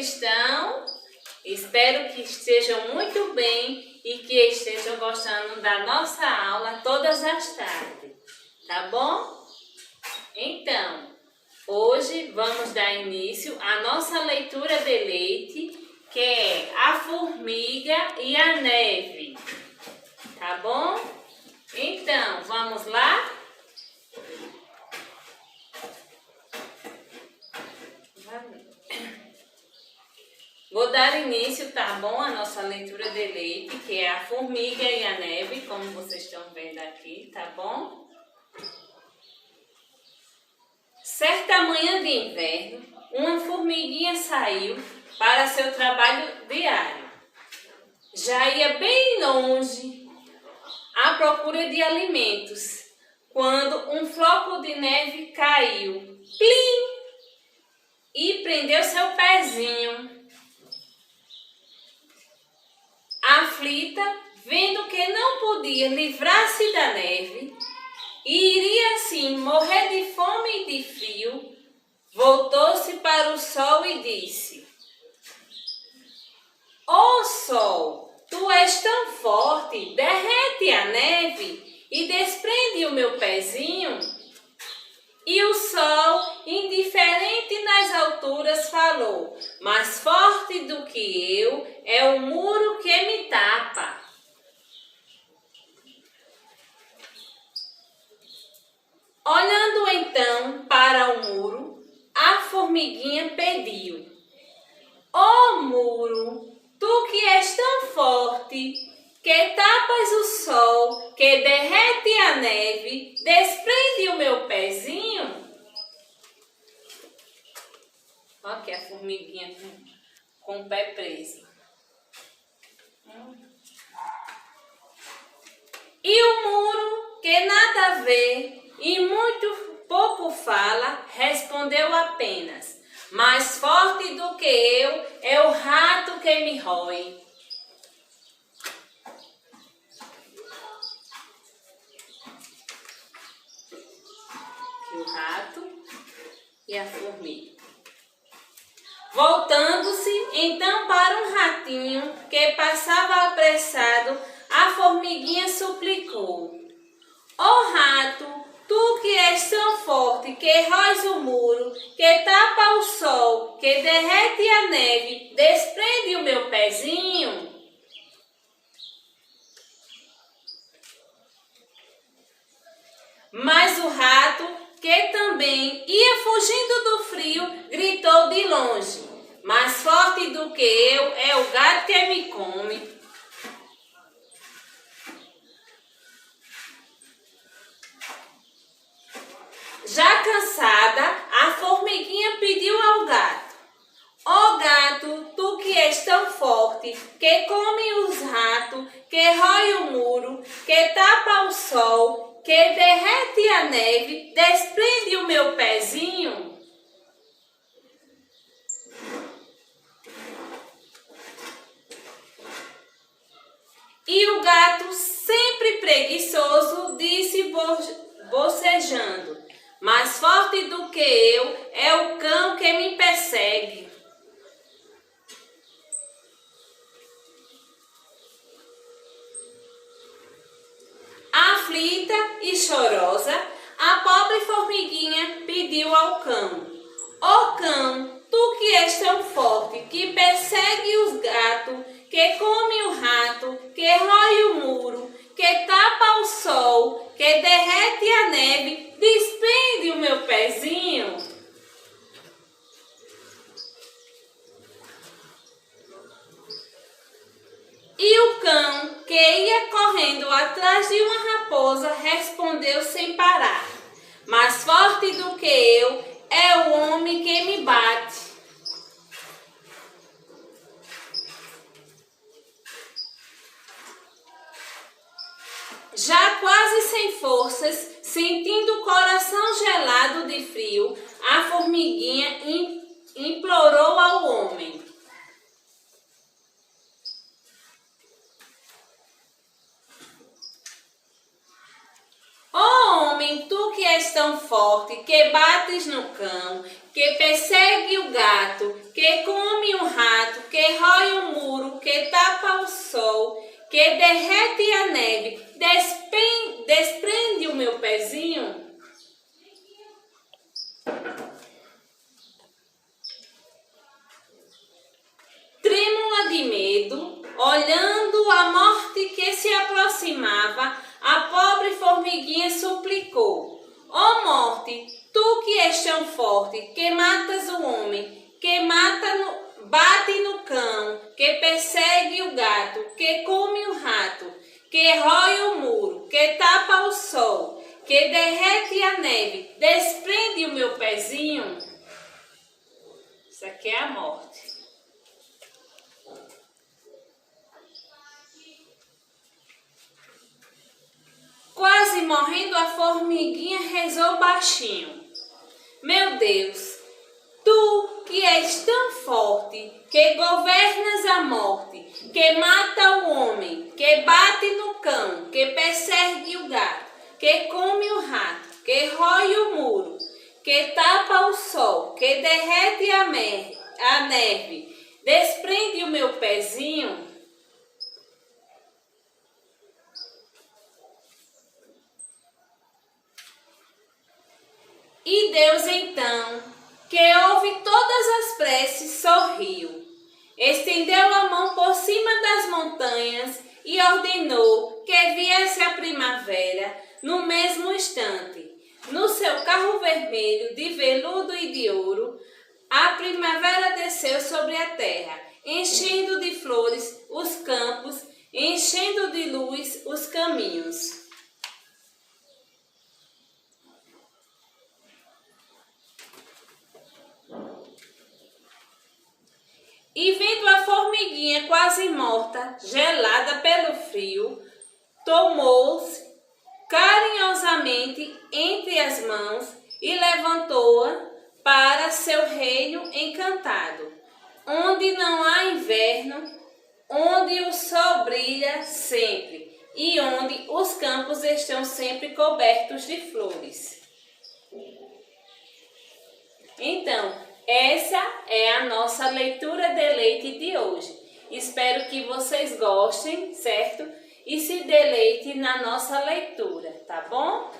estão? Espero que estejam muito bem e que estejam gostando da nossa aula todas as tardes, tá bom? Então, hoje vamos dar início à nossa leitura de leite, que é A Formiga e a Neve, tá bom? Então, vamos lá? Vou dar início, tá bom, à nossa leitura de leite, que é A Formiga e a Neve, como vocês estão vendo aqui, tá bom? Certa manhã de inverno, uma formiguinha saiu para seu trabalho diário. Já ia bem longe à procura de alimentos, quando um floco de neve caiu, plim, e prendeu seu pezinho. Aflita, vendo que não podia livrar-se da neve e iria assim morrer de fome e de frio, voltou-se para o sol e disse: Ó sol, tu és tão forte, derrete a neve e desprende o meu pezinho. E o sol, indiferente nas alturas, falou: mais forte do que eu é o muro que me tapa. Olhando então para o muro, a formiguinha pediu: ó muro, tu que és tão forte, que tapas o sol, que derrete a neve, desprende o meu pezinho. Olha aqui a formiguinha com o pé preso. E o muro, que nada vê e muito pouco fala, respondeu apenas: mais forte do que eu é o rato que me rói. O rato e a formiga. Voltando-se então para um ratinho que passava apressado, a formiguinha suplicou: ó rato, tu que és tão forte, que róis o muro, que tapa o sol, que derrete a neve, desprende o meu pezinho. Mas o rato, que também ia fugindo do frio, gritou de longe: mais forte do que eu é o gato que me come. Já cansada, a formiguinha pediu ao gato: ó gato, tu que és tão forte, que come os ratos, que rói o muro, que tapa o sol, que derrete a neve, desprende o meu pezinho. E o gato, sempre preguiçoso, disse bocejando: mais forte do que eu é o cão que me persegue. Aflita e chorosa, a pobre formiguinha pediu ao cão: ó cão, tu que és tão forte, que persegue os gatos, que come o rato, que rói o muro, que tapa o sol, que derrete a neve, desprende o meu pezinho. E o cão, que ia correndo atrás de uma raposa, respondeu sem parar: mais forte do que eu é o homem que me bate. Já quase sem forças, sentindo o coração gelado de frio, a formiguinha implorou ao homem: ó homem, tu que és tão forte, que bates no cão, que persegue o gato, que come o rato, que rói o muro, que tapa o sol, que derrete a neve, desprende o meu pezinho? Trêmula de medo, olhando a morte que se aproximava, a pobre formiguinha suplicou: ó morte, tu que és tão forte, que matas o homem, que bate no cão, que persegue o gato, que come o rato, que rói o muro, que tapa o sol, que derrete a neve, desprende o meu pezinho? Isso aqui é a morte. Quase morrendo, a formiguinha rezou baixinho: meu Deus, tu que és tão forte, que governas a morte, que mata o homem, que bate no cão, que persegue o gato, que come o rato, que rói o muro, que tapa o sol, que derrete a neve, desprende o meu pezinho? E Deus então, que ouve todas as preces, sorriu, estendeu a mão por cima das montanhas e ordenou que viesse a primavera no mesmo instante. No seu carro vermelho de veludo e de ouro, a primavera desceu sobre a terra, enchendo de flores os campos, enchendo de luz os caminhos. E vendo a formiguinha quase morta, gelada pelo frio, tomou-se carinhosamente entre as mãos e levantou-a para seu reino encantado, onde não há inverno, onde o sol brilha sempre e onde os campos estão sempre cobertos de flores. Então, essa é a nossa leitura de leite de hoje. Espero que vocês gostem, certo? E se deleitem na nossa leitura, tá bom?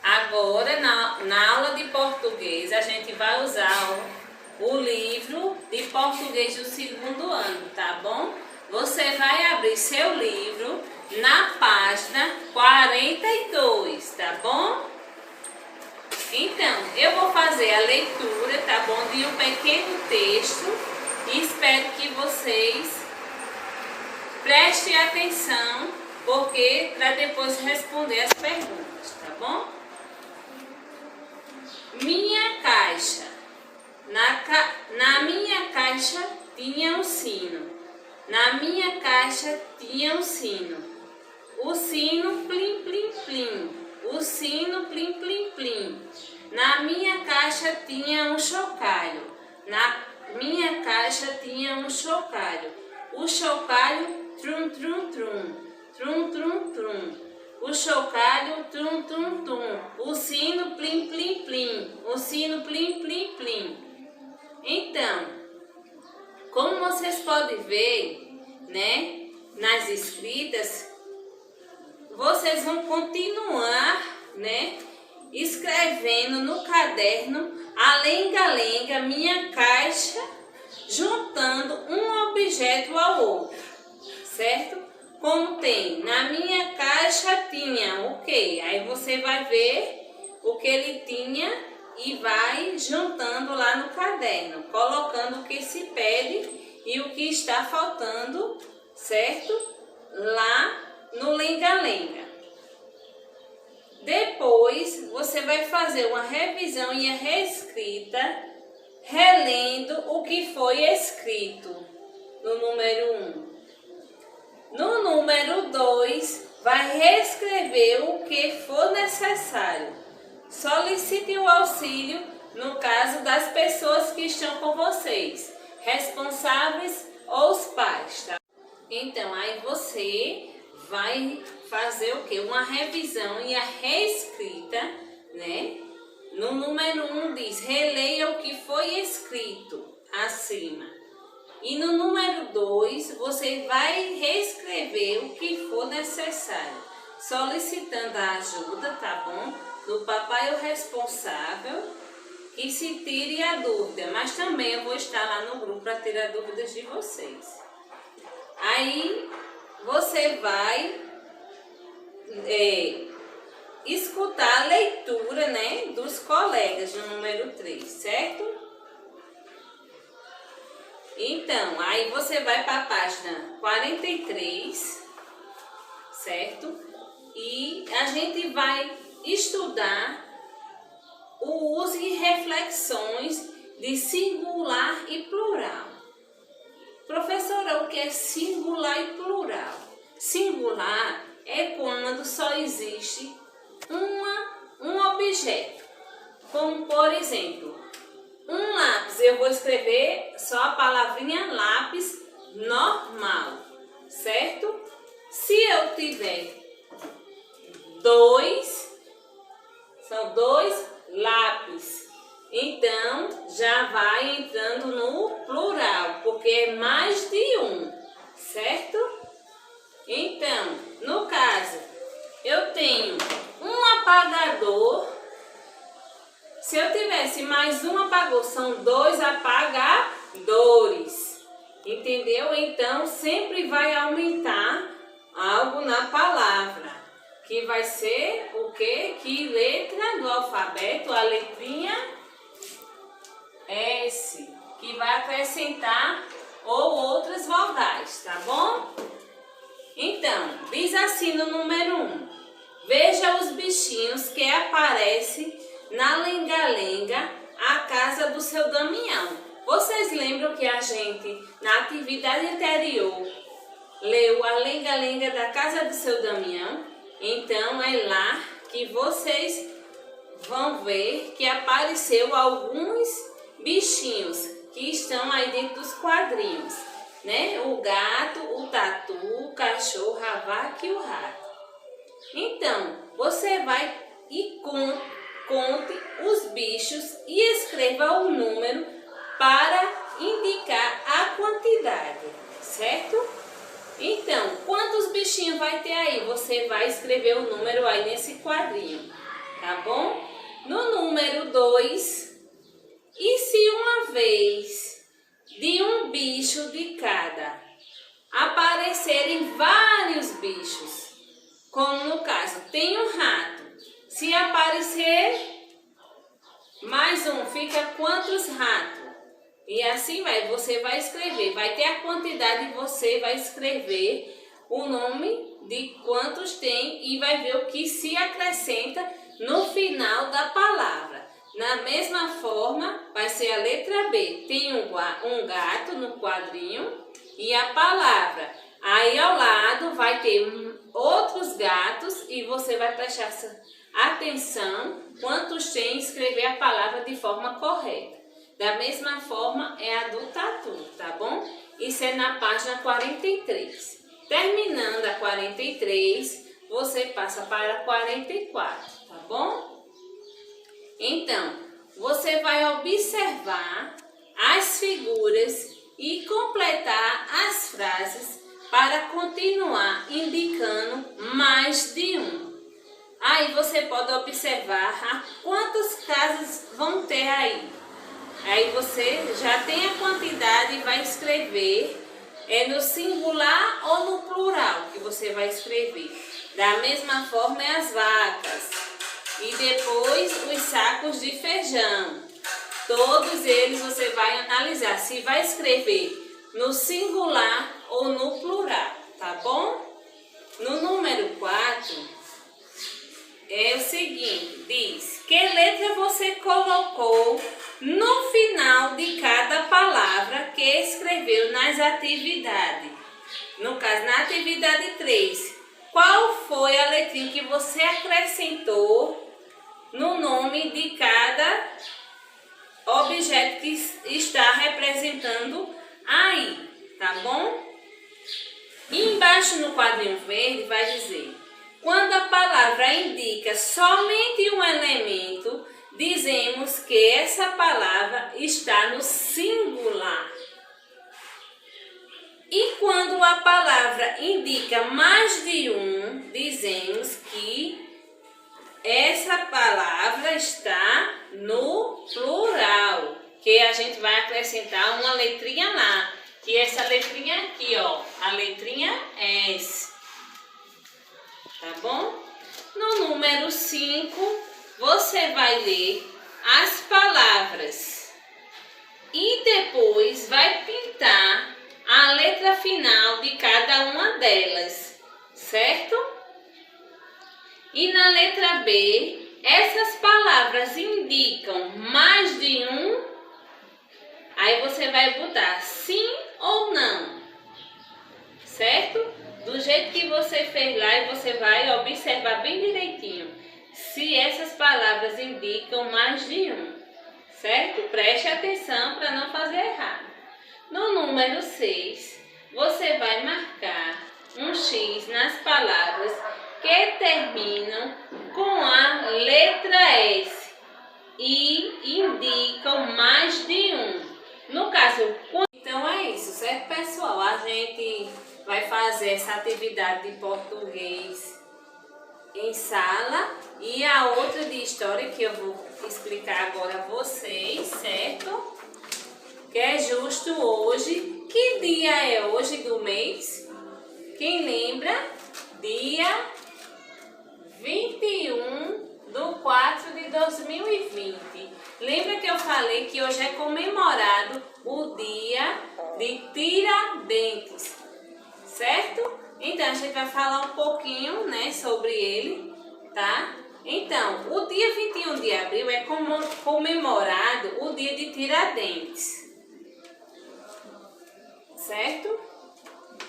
Agora, na aula de português, a gente vai usar o livro de português do 2º ano, tá bom? Você vai abrir seu livro na página 42, tá bom? Então, eu vou fazer a leitura, tá bom, de um pequeno texto e espero que vocês prestem atenção, porque para depois responder as perguntas, tá bom? Minha caixa. Na minha caixa tinha um sino. Na minha caixa tinha um sino. O sino plim, plim, plim. O sino plim, plim, plim. Na minha caixa tinha um chocalho. Na minha caixa tinha um chocalho. O chocalho trum, trum, trum. Trum, trum, trum. O chocalho trum, trum, trum. O sino plim, plim, plim. O sino plim, plim, plim. Então, como vocês podem ver, né, nas escritas, vocês vão continuar, né, escrevendo no caderno a lenga-lenga, minha caixa, juntando um objeto ao outro, certo? Como tem, na minha caixa tinha o quê? Aí você vai ver o que ele tinha e vai juntando lá no caderno, colocando o que se pede e o que está faltando, certo? Lá no lenga-lenga. Depois, você vai fazer uma revisão e a reescrita, relendo o que foi escrito no número 1. No número 2, vai reescrever o que for necessário. Solicite o auxílio no caso das pessoas que estão com vocês, responsáveis ou os pais, tá? Então, aí você vai fazer o quê? Uma revisão e a reescrita, né? No número 1 diz, releia o que foi escrito acima. E no número 2, você vai reescrever o que for necessário, solicitando a ajuda, tá bom? Do papai o responsável, que se tire a dúvida. Mas também eu vou estar lá no grupo para tirar dúvidas de vocês. Aí, você vai escutar a leitura, né, dos colegas no número 3, certo? Então, aí você vai para a página 43, certo? E a gente vai estudar o uso e reflexões de singular e plural. Professora, o que é singular e plural? Singular é quando só existe um objeto. Como, por exemplo, um lápis. Eu vou escrever só a palavrinha lápis normal, certo? Se eu tiver são dois lápis, então já vai entrando no plural, porque é mais de um, certo? Então, no caso, eu tenho um apagador. Se eu tivesse mais um apagador, são dois apagadores, entendeu? Então, sempre vai aumentar algo na palavra, que vai ser o quê? Que letra do alfabeto? A letrinha S, que vai acrescentar ou outras vogais, tá bom? Então, diz assim no número 1. Veja os bichinhos que aparecem na lenga-lenga, a casa do seu Damião. Vocês lembram que a gente, na atividade anterior, leu a lenga-lenga da casa do seu Damião? Então, é lá que vocês vão ver que apareceu alguns bichinhos que estão aí dentro dos quadrinhos, né? O gato, o tatu, o cachorro, a vaca e o rato. Então, você vai e conte os bichos e escreva o número para indicar a quantidade, certo? Então, quantos bichinhos vai ter aí? Você vai escrever o número aí nesse quadrinho, tá bom? No número 2, e se uma vez de um bicho de cada aparecerem vários bichos, como no caso, tem um rato. Se aparecer mais um, fica quantos ratos? E assim vai, você vai escrever, vai ter a quantidade e você vai escrever o nome de quantos tem e vai ver o que se acrescenta no final da palavra. Na mesma forma, vai ser a letra B. Tem um gato no quadrinho e a palavra. Aí ao lado vai ter outros gatos e você vai prestar atenção quantos tem e escrever a palavra de forma correta. Da mesma forma é a do tatu, tá bom? Isso é na página 43. Terminando a 43, você passa para a 44, tá bom? Então, você vai observar as figuras e completar as frases para continuar indicando mais de um. Aí você pode observar quantas casas vão ter aí. Aí você já tem a quantidade e vai escrever no singular ou no plural que você vai escrever. Da mesma forma é as vacas. E depois os sacos de feijão. Todos eles você vai analisar se vai escrever no singular ou no plural, tá bom? No número 4 é o seguinte, diz: que letra você colocou no final de cada palavra que escreveu nas atividades? No caso, na atividade 3, qual foi a letrinha que você acrescentou no nome de cada objeto que está representando aí, tá bom? E embaixo no quadrinho verde vai dizer: quando a palavra indica somente um elemento dizemos que essa palavra está no singular. E quando a palavra indica mais de um, dizemos que essa palavra está no plural, que a gente vai acrescentar uma letrinha lá, que essa letrinha aqui, ó, a letrinha S. Tá bom? No número 5, você vai ler as palavras e depois vai pintar a letra final de cada uma delas, certo? E na letra B, essas palavras indicam mais de um, aí você vai botar sim ou não, certo? Do jeito que você fez lá, e você vai observar bem direitinho se essas palavras indicam mais de um, certo? Preste atenção para não fazer errado. No número 6, você vai marcar um X nas palavras que terminam com a letra S e indicam mais de um. No caso, então é isso, certo, pessoal? A gente vai fazer essa atividade de português em sala e a outra de história que eu vou explicar agora a vocês, certo? Que é justo hoje. Que dia é hoje do mês? Quem lembra? Dia 21/4/2020. Lembra que eu falei que hoje é comemorado o dia de Tiradentes, certo? Então a gente vai falar um pouquinho, né, sobre ele, tá? Então, o dia 21 de abril é comemorado o dia de Tiradentes, certo?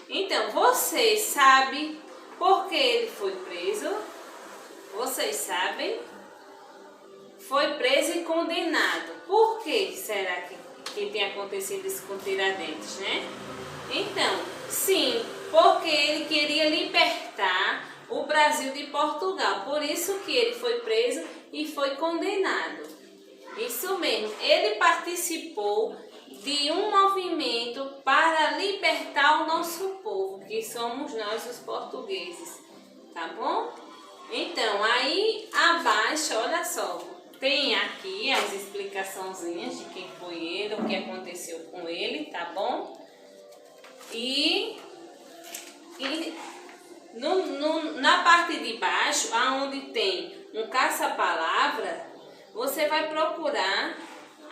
Então, vocês sabem por que ele foi preso? Vocês sabem? Foi preso e condenado. Por que será que tem acontecido isso com Tiradentes, né? Então, sim, porque ele queria libertar o Brasil de Portugal. Por isso que ele foi preso e foi condenado. Isso mesmo, ele participou de um movimento para libertar o nosso povo, que somos nós os portugueses, tá bom? Então, aí abaixo, olha só, tem aqui as explicaçõezinhas de quem foi ele, o que aconteceu com ele, tá bom? E na parte de baixo, aonde tem um caça-palavra, você vai procurar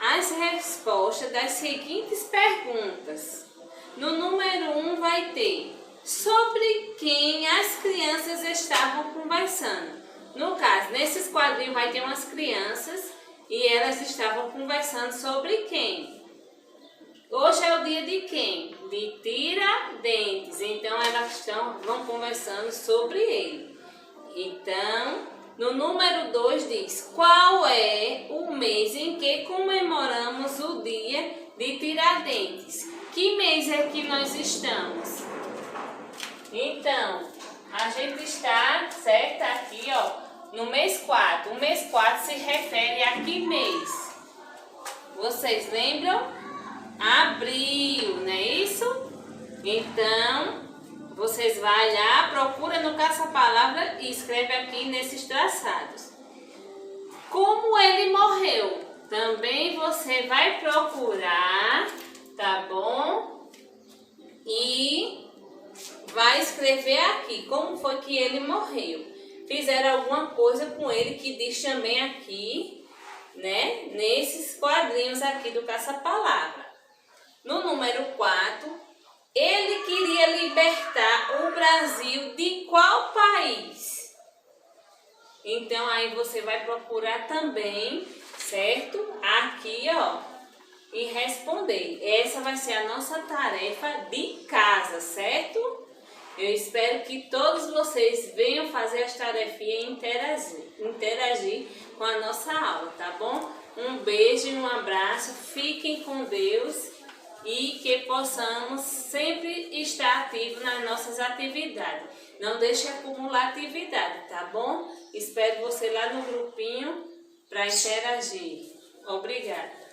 as respostas das seguintes perguntas. No número 1 vai ter sobre quem as crianças estavam conversando. No caso, nesses quadrinhos vai ter umas crianças e elas estavam conversando sobre quem? Hoje é o dia de quem? De Tiradentes. Então elas vão conversando sobre ele. Então, no número 2 diz: qual é o mês em que comemoramos o dia de Tiradentes? Que mês é que nós estamos? Então, a gente está, certo, aqui, ó, no mês 4. O mês 4 se refere a que mês? Vocês lembram? Abril, não é isso? Então, vocês vão lá, procura no caça-palavra e escreve aqui nesses traçados. Como ele morreu? Também você vai procurar, tá bom? E vai escrever aqui como foi que ele morreu. Fizeram alguma coisa com ele que diz também aqui, né? Nesses quadrinhos aqui do caça-palavra. No número 4, ele queria libertar o Brasil de qual país? Então, aí você vai procurar também, certo? Aqui, ó, e responder. Essa vai ser a nossa tarefa de casa, certo? Eu espero que todos vocês venham fazer as tarefinhas e interagir com a nossa aula, tá bom? Um beijo e um abraço. Fiquem com Deus. E que possamos sempre estar ativos nas nossas atividades. Não deixe acumular atividade, tá bom? Espero você lá no grupinho para interagir. Obrigada.